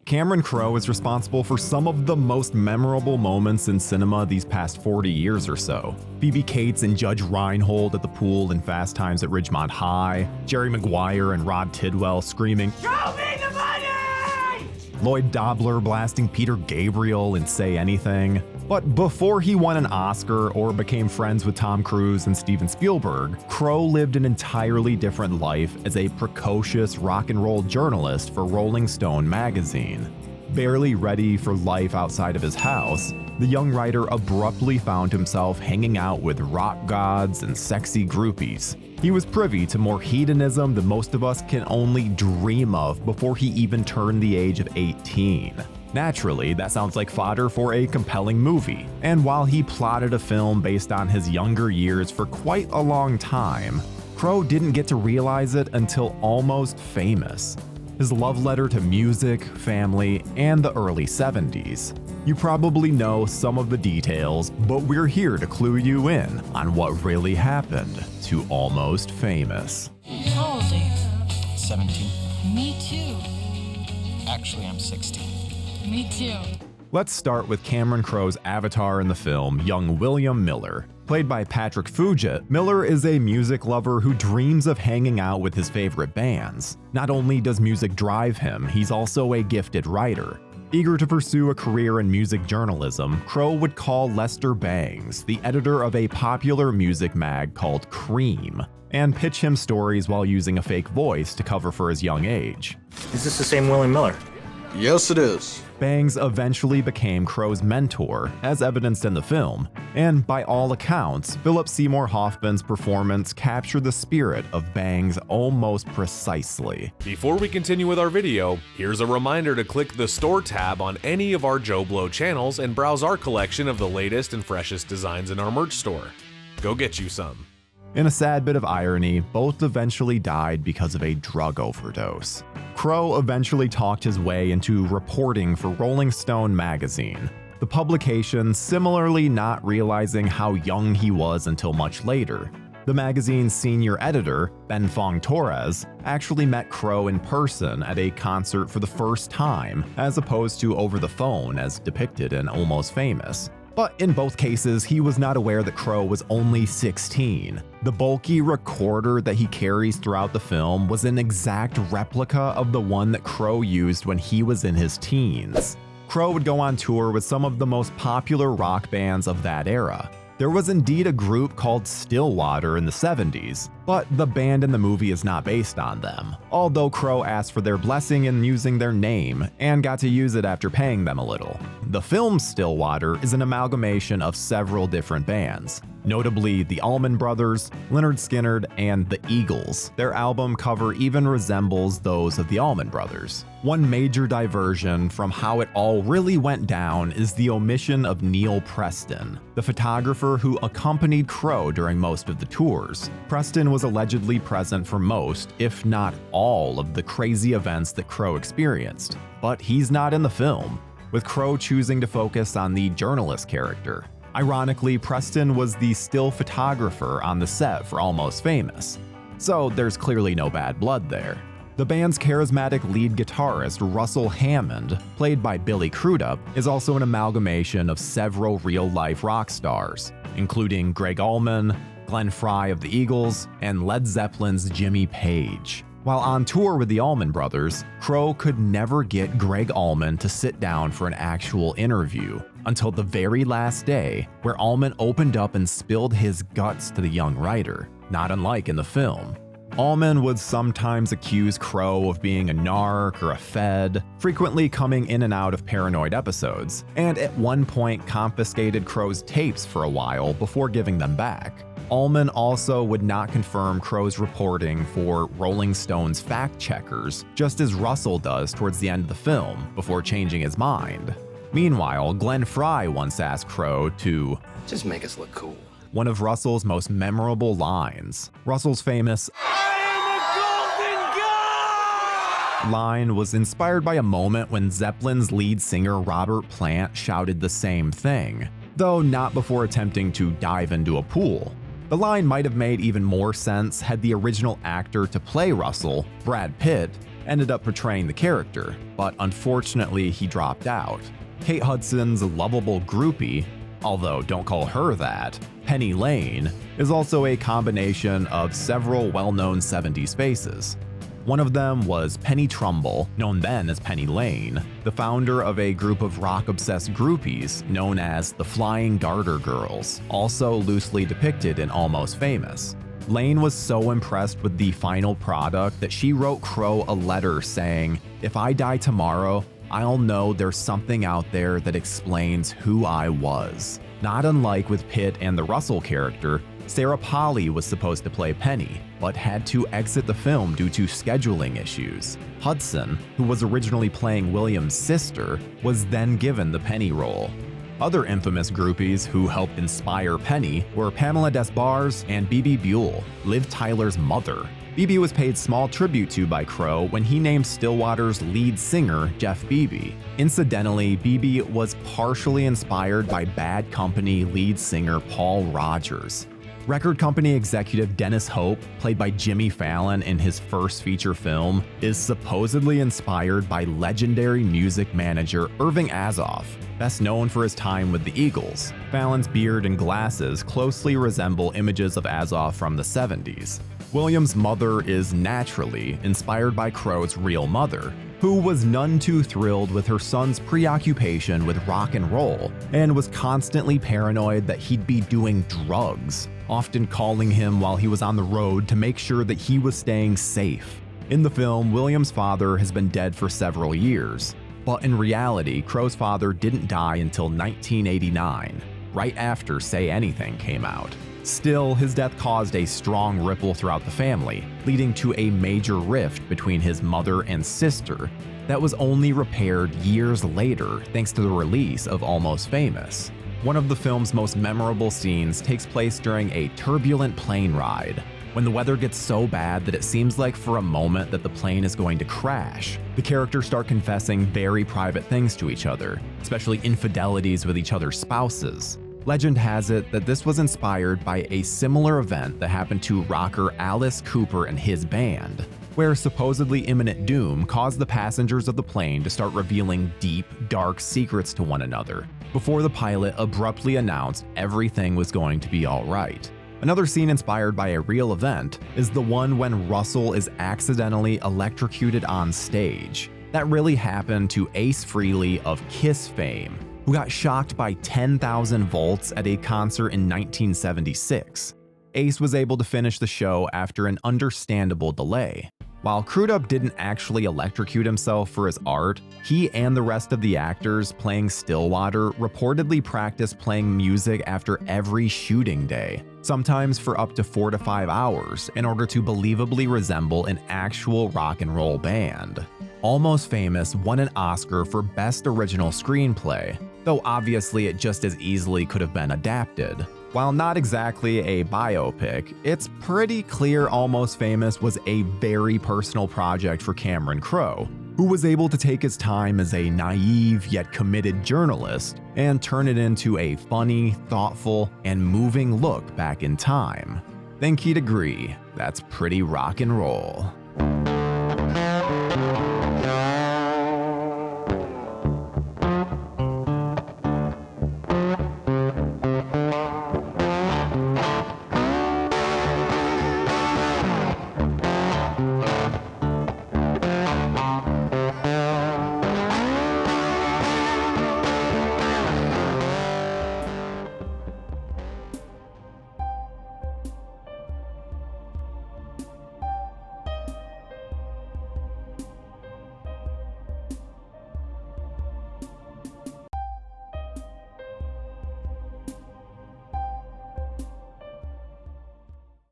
Cameron Crowe is responsible for some of the most memorable moments in cinema these past 40 years or so. Phoebe Cates and Judge Reinhold at the pool in Fast Times at Ridgemont High, Jerry Maguire and Rod Tidwell screaming, "Show me the money!" Lloyd Dobler blasting Peter Gabriel in Say Anything. But before he won an Oscar or became friends with Tom Cruise and Steven Spielberg, Crowe lived an entirely different life as a precocious rock and roll journalist for Rolling Stone magazine. Barely ready for life outside of his house, the young writer abruptly found himself hanging out with rock gods and sexy groupies. He was privy to more hedonism than most of us can only dream of before he even turned the age of 18. Naturally, that sounds like fodder for a compelling movie, and while he plotted a film based on his younger years for quite a long time, Crowe didn't get to realize it until Almost Famous, his love letter to music, family, and the early 70s. You probably know some of the details, but we're here to clue you in on what really happened to Almost Famous. How old are you? 17. Me too. Actually, I'm 16. Me too. Let's start with Cameron Crowe's avatar in the film, young William Miller. Played by Patrick Fugit, Miller is a music lover who dreams of hanging out with his favorite bands. Not only does music drive him, he's also a gifted writer. Eager to pursue a career in music journalism, Crowe would call Lester Bangs, the editor of a popular music mag called Cream, and pitch him stories while using a fake voice to cover for his young age. Is this the same William Miller? Yes, it is. Bangs eventually became Crowe's mentor, as evidenced in the film, and by all accounts, Philip Seymour Hoffman's performance captured the spirit of Bangs almost precisely. Before we continue with our video, here's a reminder to click the Store tab on any of our Joe Blow channels and browse our collection of the latest and freshest designs in our merch store. Go get you some. In a sad bit of irony, both eventually died because of a drug overdose. Crowe eventually talked his way into reporting for Rolling Stone magazine, the publication similarly not realizing how young he was until much later. The magazine's senior editor, Ben Fong Torres, actually met Crowe in person at a concert for the first time, as opposed to over the phone as depicted in Almost Famous. But in both cases, he was not aware that Crowe was only 16. The bulky recorder that he carries throughout the film was an exact replica of the one that Crowe used when he was in his teens. Crowe would go on tour with some of the most popular rock bands of that era. There was indeed a group called Stillwater in the 70s, but the band in the movie is not based on them, although Crowe asked for their blessing in using their name and got to use it after paying them a little. The film Stillwater is an amalgamation of several different bands, notably the Allman Brothers, Lynyrd Skynyrd, and the Eagles. Their album cover even resembles those of the Allman Brothers. One major diversion from how it all really went down is the omission of Neil Preston, the photographer who accompanied Crowe during most of the tours. Preston was allegedly present for most, if not all, of the crazy events that Crowe experienced, but he's not in the film, with Crowe choosing to focus on the journalist character. Ironically, Preston was the still photographer on the set for Almost Famous, so there's clearly no bad blood there. The band's charismatic lead guitarist, Russell Hammond, played by Billy Crudup, is also an amalgamation of several real-life rock stars, including Gregg Allman, Glenn Frey of the Eagles, and Led Zeppelin's Jimmy Page. While on tour with the Allman Brothers, Crowe could never get Gregg Allman to sit down for an actual interview until the very last day, where Allman opened up and spilled his guts to the young writer, not unlike in the film. Allman would sometimes accuse Crowe of being a narc or a fed, frequently coming in and out of paranoid episodes, and at one point confiscated Crowe's tapes for a while before giving them back. Allman also would not confirm Crowe's reporting for Rolling Stone's fact checkers, just as Russell does towards the end of the film, before changing his mind. Meanwhile, Glenn Frey once asked Crowe to Just make us look cool. one of Russell's most memorable lines. Russell's famous line was inspired by a moment when Zeppelin's lead singer Robert Plant shouted the same thing, though not before attempting to dive into a pool. The line might have made even more sense had the original actor to play Russell, Brad Pitt, ended up portraying the character, but unfortunately he dropped out. Kate Hudson's lovable groupie, although don't call her that, Penny Lane, is also a combination of several well-known 70s faces. One of them was Penny Trumbull, known then as Penny Lane, the founder of a group of rock-obsessed groupies known as the Flying Garter Girls, also loosely depicted in Almost Famous. Lane was so impressed with the final product that she wrote Crowe a letter saying, "If I die tomorrow, I'll know there's something out there that explains who I was." Not unlike with Pitt and the Russell character, Sarah Polley was supposed to play Penny, but had to exit the film due to scheduling issues. Hudson, who was originally playing William's sister, was then given the Penny role. Other infamous groupies who helped inspire Penny were Pamela Des Barres and Bebe Buell, Liv Tyler's mother. Bebe was paid small tribute to by Crowe when he named Stillwater's lead singer Jeff Bebe. Incidentally, Bebe was partially inspired by Bad Company lead singer Paul Rodgers. Record company executive Dennis Hope, played by Jimmy Fallon in his first feature film, is supposedly inspired by legendary music manager Irving Azoff, best known for his time with the Eagles. Fallon's beard and glasses closely resemble images of Azoff from the 70s. William's mother is naturally inspired by Crowe's real mother, who was none too thrilled with her son's preoccupation with rock and roll and was constantly paranoid that he'd be doing drugs, often calling him while he was on the road to make sure that he was staying safe. In the film, William's father has been dead for several years, but in reality, Crowe's father didn't die until 1989, right after Say Anything came out. Still, his death caused a strong ripple throughout the family, leading to a major rift between his mother and sister that was only repaired years later thanks to the release of Almost Famous. One of the film's most memorable scenes takes place during a turbulent plane ride, when the weather gets so bad that it seems like for a moment that the plane is going to crash. The characters start confessing very private things to each other, especially infidelities with each other's spouses. Legend has it that this was inspired by a similar event that happened to rocker Alice Cooper and his band, where supposedly imminent doom caused the passengers of the plane to start revealing deep, dark secrets to one another, before the pilot abruptly announced everything was going to be alright. Another scene inspired by a real event is the one when Russell is accidentally electrocuted on stage. That really happened to Ace Frehley of Kiss fame, who got shocked by 10,000 volts at a concert in 1976. Ace was able to finish the show after an understandable delay. While Crudup didn't actually electrocute himself for his art, he and the rest of the actors playing Stillwater reportedly practiced playing music after every shooting day, sometimes for up to 4 to 5 hours, in order to believably resemble an actual rock and roll band. Almost Famous won an Oscar for Best Original Screenplay, though obviously it just as easily could have been adapted. While not exactly a biopic, it's pretty clear Almost Famous was a very personal project for Cameron Crowe, who was able to take his time as a naive yet committed journalist and turn it into a funny, thoughtful, and moving look back in time. Think he'd agree, that's pretty rock and roll.